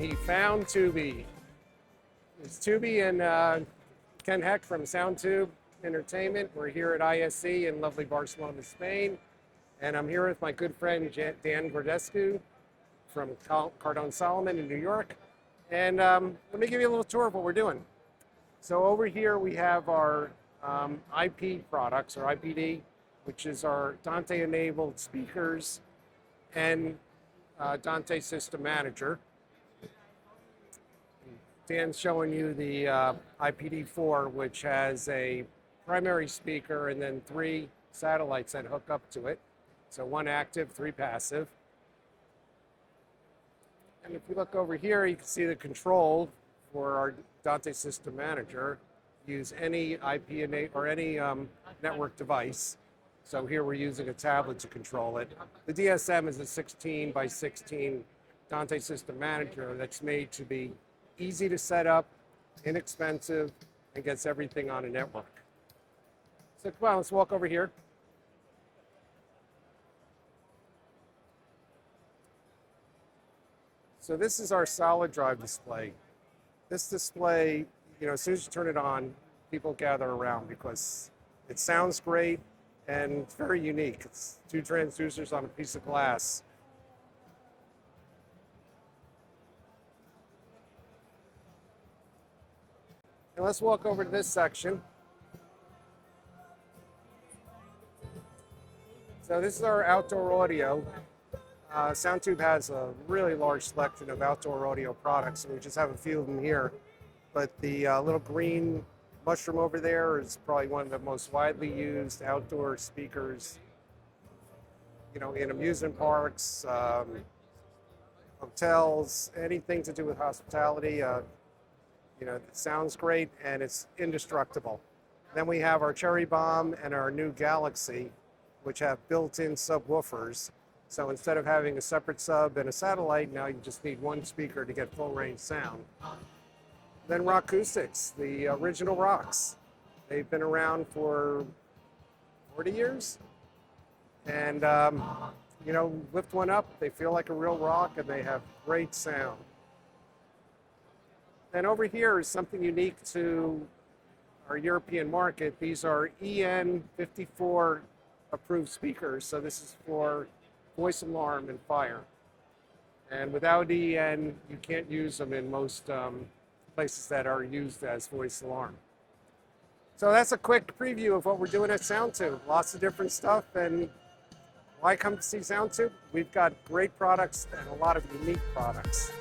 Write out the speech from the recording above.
he found Tubi. It's Tubi and Ken Heck from SoundTube Entertainment. We're here at ISE in lovely Barcelona, Spain. And I'm here with my good friend Dan Gordescu from Cardone Solomon in New York. And let me give you a little tour of what we're doing. So over here we have our IP products, or IPD, which is our Dante-enabled speakers and Dante System Manager. Dan's showing you the IPD4, which has a primary speaker and then 3 satellites that hook up to it. So 1 active, 3 passive. And if you look over here, you can see the control for our Dante System Manager. Use any IP or any network device. So here we're using a tablet to control it. The DSM is a 16 by 16 Dante System Manager that's made to be easy to set up, inexpensive, and gets everything on a network. So come on, let's walk over here. So this is our solid drive display. This display, as soon as you turn it on, people gather around because it sounds great and it's very unique. It's 2 transducers on a piece of glass. And let's walk over to this section. So this is our outdoor audio. SoundTube has a really large selection of outdoor audio products, and we just have a few of them here. But the little green mushroom over there is probably one of the most widely used outdoor speakers, in amusement parks, hotels, anything to do with hospitality. It sounds great and it's indestructible. Then we have our Cherry Bomb and our new Galaxy, which have built-in subwoofers. So instead of having a separate sub and a satellite, now you just need 1 speaker to get full range sound. Then Rockustics, the original Rocks. They've been around for 40 years. And, lift one up, they feel like a real rock and they have great sound. Then over here is something unique to our European market. These are EN54 approved speakers. So this is for voice alarm and fire. And without EN, you can't use them in most places that are used as voice alarm. So that's a quick preview of what we're doing at SoundTube. Lots of different stuff. And why come to see SoundTube? We've got great products and a lot of unique products.